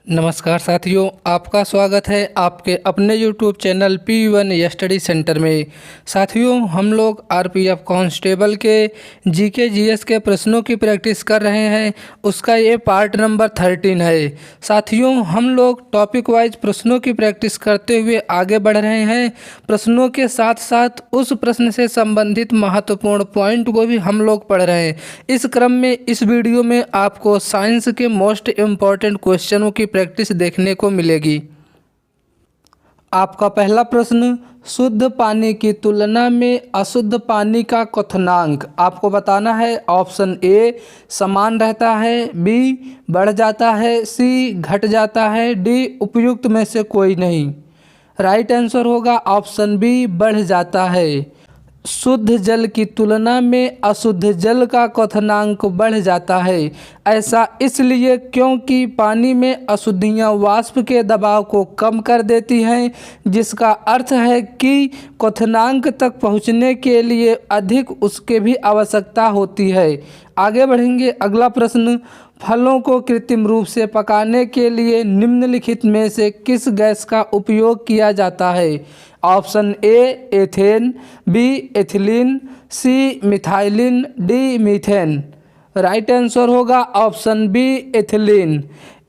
नमस्कार साथियों, आपका स्वागत है आपके अपने YouTube channel P1 study centre में। साथियों, हम लोग आरपीएफ कांस्टेबल के जीके जीएस के प्रश्नों की प्रैक्टिस कर रहे हैं। उसका ये पार्ट नंबर 13 है। साथियों, हम लोग टॉपिक वाइज प्रश्नों की प्रैक्टिस करते हुए आगे बढ़ रहे हैं। प्रश्नों के साथ साथ उस प्रश्न से संबंधित महत्वपूर्ण पॉइंट को भी हम लोग पढ़ रहे हैं। इस क्रम में इस वीडियो में आपको साइंस के मोस्ट इम्पॉर्टेंट क्वेश्चनों की प्रैक्टिस देखने को मिलेगी। आपका पहला प्रश्न, शुद्ध पानी की तुलना में अशुद्ध पानी का क्वथनांक आपको बताना है। ऑप्शन ए समान रहता है, बी बढ़ जाता है, सी घट जाता है, डी उपयुक्त में से कोई नहीं। राइट आंसर होगा ऑप्शन बी बढ़ जाता है। शुद्ध जल की तुलना में अशुद्ध जल का क्वथनांक बढ़ जाता है। ऐसा इसलिए क्योंकि पानी में अशुद्धियां वाष्प के दबाव को कम कर देती हैं, जिसका अर्थ है कि क्वथनांक तक पहुंचने के लिए अधिक उसके भी आवश्यकता होती है। आगे बढ़ेंगे। अगला प्रश्न, फलों को कृत्रिम रूप से पकाने के लिए निम्नलिखित में से किस गैस का उपयोग किया जाता है। Option A ethane, B ethylene, C methylene, D methane. Right answer होगा ऑप्शन बी एथिलीन।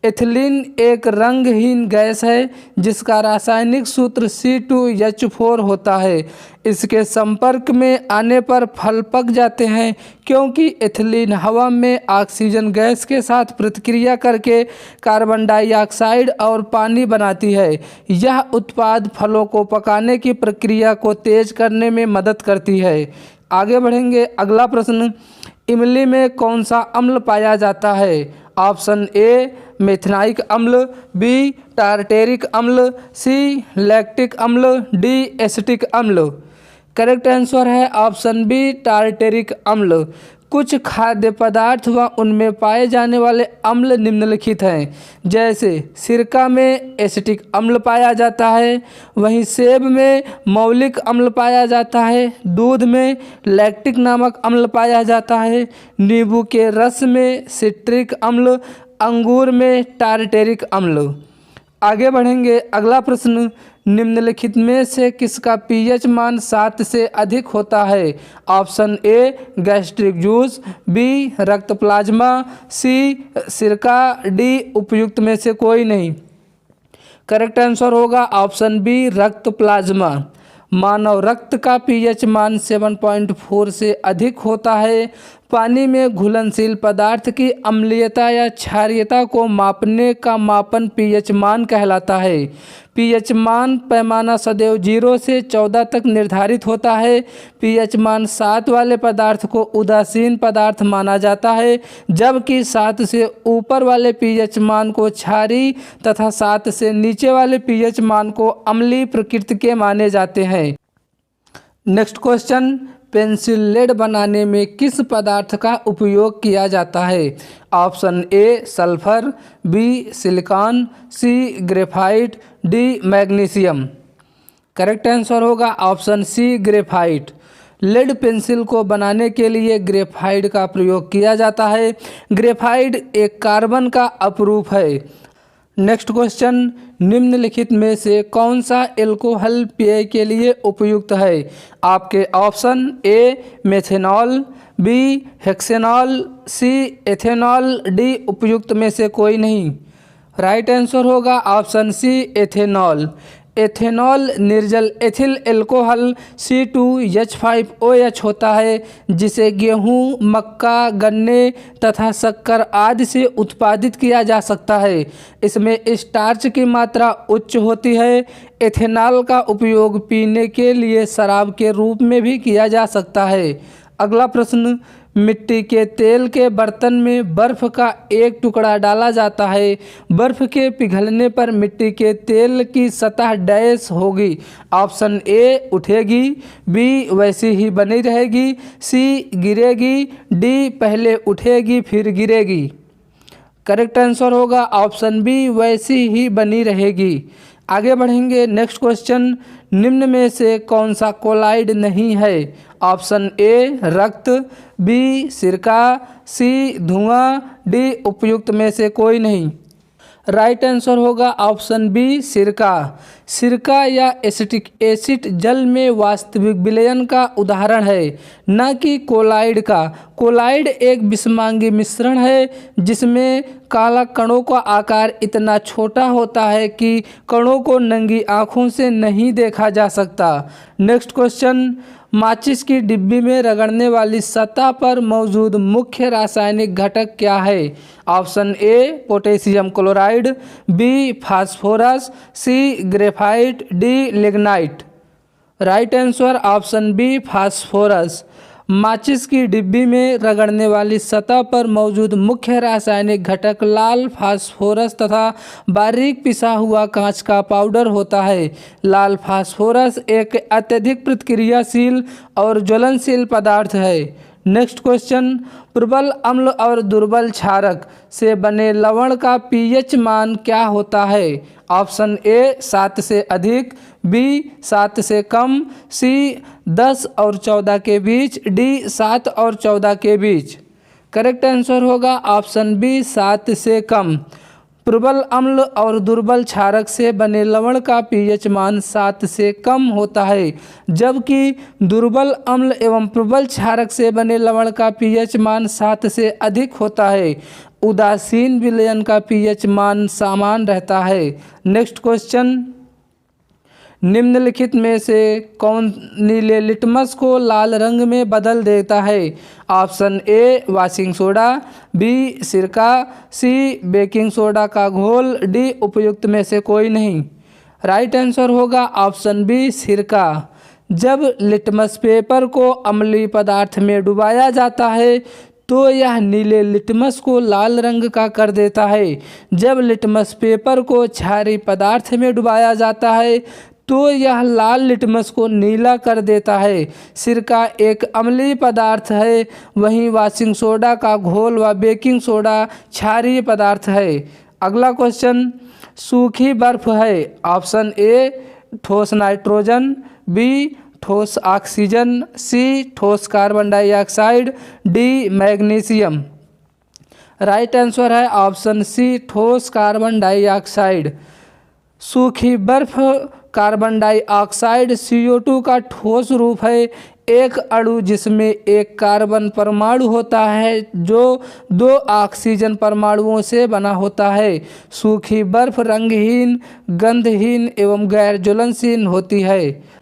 एथिलीन एक रंगहीन गैस है जिसका रासायनिक सूत्र C2H4 होता है। इसके संपर्क में आने पर फल पक जाते हैं क्योंकि एथिलीन हवा में ऑक्सीजन गैस के साथ प्रतिक्रिया करके कार्बन डाइऑक्साइड और पानी बनाती है। यह उत्पाद फलों को पकाने की प्रक्रिया को तेज करने में मदद करती है। आगे बढ़ेंगे। अगला प्रश्न, इमली में कौन सा अम्ल पाया जाता है। ऑप्शन ए मेथनाइक अम्ल, बी टार्टेरिक अम्ल, सी लैक्टिक अम्ल, डी एसिटिक अम्ल। करेक्ट आंसर है ऑप्शन बी टार्टेरिक अम्ल। कुछ खाद्य पदार्थ व उनमें पाए जाने अम्ल अम्ल निम्नलिखित हैं, जैसे सिरका में एसिटिक अम्ल पाया जाता है, वहीं सेब में मौलिक अम्ल पाया जाता है, दूध में लैक्टिक नामक अम्ल पाया जाता है, नींबू के रस में सिट्रिक अम्ल, अंगूर में टार्टेरिक अम्ल। आगे बढ़ेंगे। अगला प्रश्न, निम्नलिखित में से किसका पीएच मान 7 से अधिक होता है। Option A gastric juice, B रक्त प्लाज्मा, सी सिरका, डी उपयुक्त में से कोई नहीं। करेक्ट आंसर होगा ऑप्शन बी रक्त प्लाज्मा। मानव रक्त का पीएच मान 7.4 से अधिक होता है। पानी में घुलनशील पदार्थ की अम्लीयता या क्षारीयता को मापने का मापन पीएच मान कहलाता है। पीएच मान पैमाना सदैव 0 से 14 तक निर्धारित होता है। पीएच मान 7 वाले पदार्थ को उदासीन पदार्थ माना जाता है, जबकि 7 से ऊपर वाले पीएच मान को क्षारीय तथा 7 से नीचे वाले पीएच मान को अम्लीय प्रकृति के माने जाते हैं। नेक्स्ट क्वेश्चन, पेंसिल लेड बनाने में किस पदार्थ का उपयोग किया जाता है। Option A sulphur, B silicon, C graphite, D magnesium. Correct answer होगा option C graphite. Lead pencil को बनाने के लिए ग्रेफाइट का प्रयोग किया जाता है। ग्रेफाइट एक कार्बन का अपरूप है। नेक्स्ट क्वेश्चन, निम्नलिखित में से कौन सा एल्कोहल पेय के लिए उपयुक्त है। आपके option A methanol, B hexanol, C ethanol, D उपयुक्त में से कोई नहीं। राइट आंसर होगा ऑप्शन सी एथेनॉल। एथेनॉल निर्जल एथिल एल्कोहल C2H5OH होता है, जिसे गेहूं, मक्का, गन्ने तथा शक्कर आदि से उत्पादित किया जा सकता है। इसमें स्टार्च की मात्रा उच्च होती है। एथेनॉल का उपयोग पीने के लिए शराब के रूप में भी किया जा सकता है। अगला प्रश्न, मिट्टी के तेल के बर्तन में बर्फ का एक टुकड़ा डाला जाता है। बर्फ के पिघलने पर मिट्टी के तेल की सतह डैश होगी। ऑप्शन ए उठेगी, बी वैसी ही बनी रहेगी, सी गिरेगी, डी पहले उठेगी फिर गिरेगी। करेक्ट आंसर होगा ऑप्शन बी वैसी ही बनी रहेगी। आगे बढ़ेंगे। नेक्स्ट क्वेश्चन, निम्न में से कौन सा कोलाइड नहीं है। ऑप्शन ए रक्त, बी सिरका, सी धुआं, डी उपयुक्त में से कोई नहीं। राइट आंसर होगा ऑप्शन बी सिरका। सिरका या एसिटिक एसिड जल में वास्तविक विलयन का उदाहरण है, न कि कोलाइड का। कोलाइड एक विषमांगी मिश्रण है जिसमें काला कणों का आकार इतना छोटा होता है कि कणों को नंगी आंखों से नहीं देखा जा सकता। नेक्स्ट क्वेश्चन, माचिस की डिब्बी में रगड़ने वाली सतह पर मौजूद मुख्य रासायनिक घटक क्या है? Option A potassium chloride, B phosphorus, C graphite, D lignite. Right answer option B phosphorus. माचिस की डिब्बी में रगड़ने वाली सतह पर मौजूद मुख्य रासायनिक घटक लाल फास्फोरस तथा बारीक पिसा हुआ कांच का पाउडर होता है। लाल फास्फोरस एक अत्यधिक प्रतिक्रियाशील और ज्वलनशील पदार्थ है। नेक्स्ट क्वेश्चन, प्रबल अम्ल और दुर्बल क्षारक से बने लवण का पीएच मान क्या होता है? ऑप्शन ए 7 से अधिक, बी 7 से कम, सी 10 और 14 के बीच, डी 7 और 14 के बीच। करेक्ट आंसर होगा ऑप्शन बी 7 से कम। प्रबल अम्ल और दुर्बल क्षारक से बने लवण का पीएच मान 7 से कम होता है, जबकि दुर्बल अम्ल एवं प्रबल क्षारक से बने लवण का पीएच मान 7 से अधिक होता है। उदासीन विलयन का पीएच मान समान रहता है। नेक्स्ट क्वेश्चन, निम्नलिखित में से कौन नीले लिटमस को लाल रंग में बदल देता है? Option A washing soda, B सिरका, सी बेकिंग सोडा का घोल, डी उपयुक्त में से कोई नहीं। राइट आंसर होगा ऑप्शन बी सिरका। जब लिटमस पेपर को अम्लीय पदार्थ में डुबाया जाता है तो यह नीले लिटमस को लाल रंग का कर देता है। जब लिटमस पेपर को क्षारीय पदार्थ में डुबाया जाता है तो यह लाल लिटमस को नीला कर देता है। सिरका एक अम्लीय पदार्थ है, वहीं वाशिंग सोडा का घोल व बेकिंग सोडा क्षारीय पदार्थ है। अगला क्वेश्चन, सूखी बर्फ है। ऑप्शन ए ठोस नाइट्रोजन, बी ठोस ऑक्सीजन, सी ठोस carbon dioxide, D magnesium. Right answer है ऑप्शन सी ठोस कार्बन डाइऑक्साइड। सूखी बर्फ कार्बन डाइऑक्साइड CO2 का ठोस रूप है, एक अणु जिसमें एक कार्बन परमाणु होता है जो 2 ऑक्सीजन परमाणुओं से बना होता है। सूखी बर्फ रंगहीन, गंधहीन एवं गैर ज्वलनशील होती है।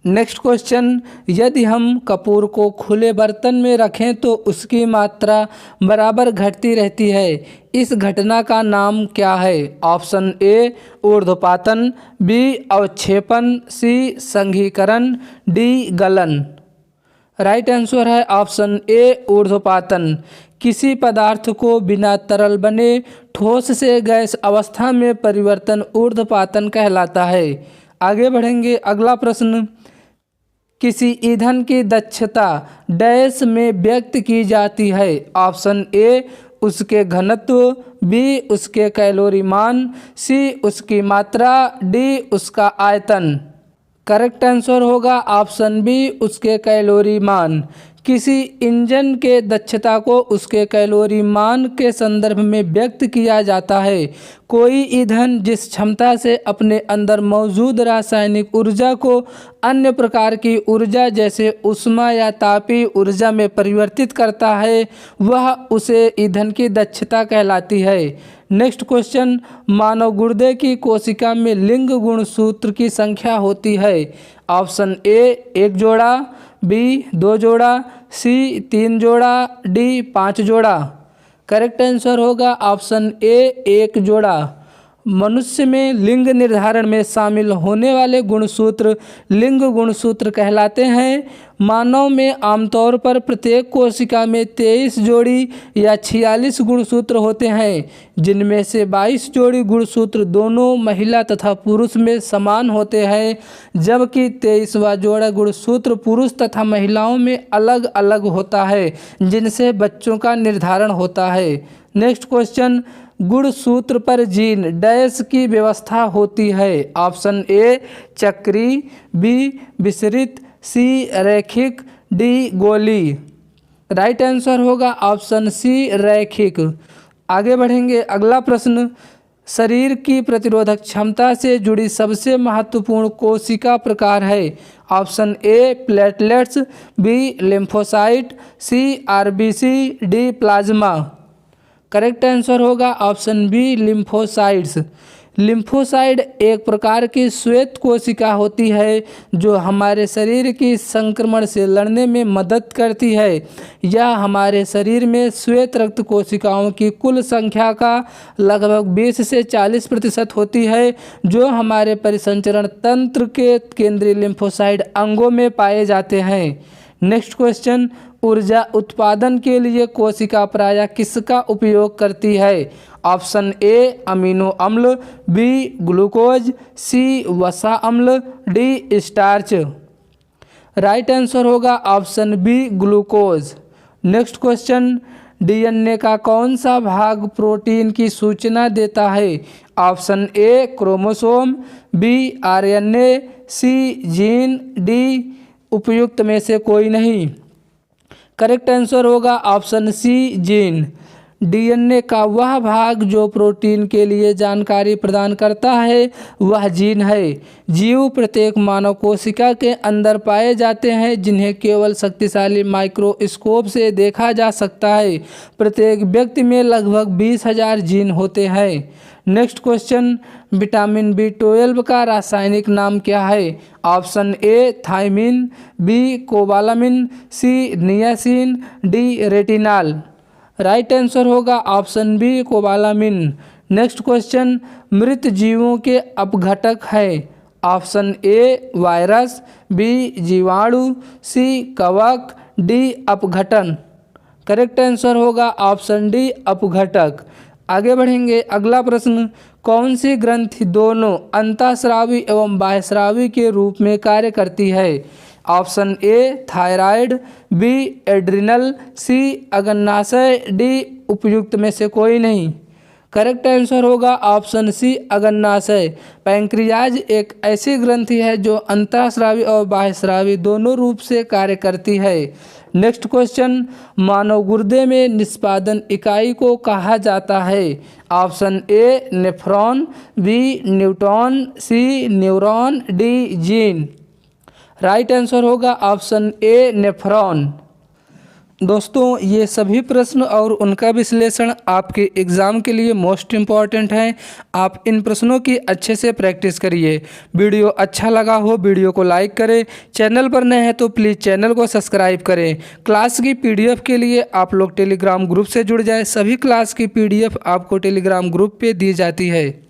नेक्स्ट क्वेश्चन, यदि हम कपूर को खुले बर्तन में रखें तो उसकी मात्रा बराबर घटती रहती है। इस घटना का नाम क्या है? ऑप्शन ए ऊर्ध्वपातन, बी अवक्षेपण, सी संघीकरण, डी गलन। राइट आंसर है ऑप्शन ए ऊर्ध्वपातन। किसी पदार्थ को बिना तरल बने ठोस से गैस अवस्था में परिवर्तन ऊर्ध्वपातन कहलाता है। आगे बढ़ेंगे। अगला प्रश्न, किसी ईंधन की दक्षता डैश में व्यक्त की जाती है? ऑप्शन ए उसके घनत्व, बी उसके कैलोरी मान, सी उसकी मात्रा, डी उसका आयतन। करेक्ट आंसर होगा ऑप्शन बी उसके कैलोरी मान। किसी इंजन के दक्षता को उसके कैलोरी मान के संदर्भ में व्यक्त किया जाता है। कोई ईंधन जिस क्षमता से अपने अंदर मौजूद रासायनिक ऊर्जा को अन्य प्रकार की ऊर्जा जैसे ऊष्मा या तापीय ऊर्जा में परिवर्तित करता है, वह उसे ईंधन की दक्षता कहलाती है। नेक्स्ट क्वेश्चन, मानव गुर्दे की कोशिका में लिंग गुणसूत्र की संख्या होती है। ऑप्शन ए 1 जोड़ा, बी 2 जोड़ा, सी 3 जोड़ा, डी 5 जोड़ा। करेक्ट आंसर होगा ऑप्शन ए 1 जोड़ा। मनुष्य में लिंग निर्धारण में शामिल होने वाले गुणसूत्र लिंग गुणसूत्र कहलाते हैं। मानव में आमतौर पर प्रत्येक कोशिका में 23 जोड़ी या 46 गुणसूत्र होते हैं, जिनमें से 22 जोड़ी गुणसूत्र दोनों महिला तथा पुरुष में समान होते हैं, जबकि 23वां जोड़ा गुणसूत्र पुरुष तथा महिलाओं में अलग अलग होता है, जिनसे बच्चों का निर्धारण होता है। नेक्स्ट क्वेश्चन, गुणसूत्र पर जीन डैश की व्यवस्था होती है। ऑप्शन ए चक्री, बी विसरित, सी रैखिक, डी गोली। राइट आंसर होगा ऑप्शन सी रैखिक। आगे बढ़ेंगे। अगला प्रश्न, शरीर की प्रतिरोधक क्षमता से जुड़ी सबसे महत्वपूर्ण कोशिका प्रकार है? Option A platelets, B lymphocyte, C RBC, D plasma. Correct answer होगा ऑप्शन बी लिम्फोसाइट्स। लिम्फोसाइट एक प्रकार की श्वेत कोशिका होती है जो हमारे शरीर की संक्रमण से लड़ने में मदद करती है। यह हमारे शरीर में श्वेत रक्त कोशिकाओं की कुल संख्या का लगभग 20 से 40% होती है, जो हमारे परिसंचरण तंत्र के केंद्रीय लिम्फोसाइट अंगों में पाए जाते हैं। नेक्स्ट क्वेश्चन, ऊर्जा उत्पादन के लिए कोशिका प्रायः किसका उपयोग करती है? ऑप्शन ए अमीनो अम्ल, बी ग्लूकोज, सी वसा अम्ल, डी स्टार्च। राइट आंसर होगा option B glucose. Next question, DNA का कौन सा भाग प्रोटीन की सूचना देता है? Option A chromosome, B RNA, C gene, D उपयुक्त में से कोई नहीं। करेक्ट आंसर होगा ऑप्शन सी जीन। डीएनए का वह भाग जो प्रोटीन के लिए जानकारी प्रदान करता है वह जीन है। जीव प्रत्येक मानव कोशिका के अंदर पाए जाते हैं, जिन्हें केवल शक्तिशाली माइक्रोस्कोप से देखा जा सकता है। प्रत्येक व्यक्ति में लगभग 20,000 जीन होते हैं। नेक्स्ट क्वेश्चन, विटामिन B12 का रासायनिक नाम क्या है? Option A thiamine, B cobalamin, C niacin, D retinal. Right answer होगा option B cobalamin. Next question, मृत जीवों के अपघटक है? ऑप्शन ए वायरस, बी जीवाणु, सी कवक, डी अपघटन। करेक्ट आंसर होगा ऑप्शन डी अपघटक। आगे बढ़ेंगे, अगला प्रश्न, कौन सी ग्रंथि दोनों अंतःस्रावी एवं बाह्यस्रावी के रूप में कार्य करती है? Option A thyroid, B adrenal, C अग्न्याशय, डी उपयुक्त में से कोई नहीं। करेक्ट आंसर होगा ऑप्शन सी अग्न्याशय। पैंक्रियाज एक ऐसी ग्रंथि है जो अंतःस्रावी और बाह्यस्रावी दोनों रूप से कार्य करती है। नेक्स्ट क्वेश्चन, मानव गुर्दे में निष्पादन इकाई को कहा जाता है? Option A nephron, B newton, C neuron, D gene. Right answer होगा ऑप्शन ए नेफ्रॉन। दोस्तों, ये सभी प्रश्न और उनका विश्लेषण आपके एग्ज़ाम के लिए मोस्ट इम्पॉर्टेंट हैं। आप इन प्रश्नों की अच्छे से प्रैक्टिस करिए। वीडियो अच्छा लगा हो वीडियो को लाइक करें, चैनल पर नए हैं तो प्लीज़ चैनल को सब्सक्राइब करें। क्लास की PDF के लिए आप लोग टेलीग्राम ग्रुप से जुड़ जाएं। सभी क्लास की PDF आपको टेलीग्राम ग्रुप पे दी जाती है।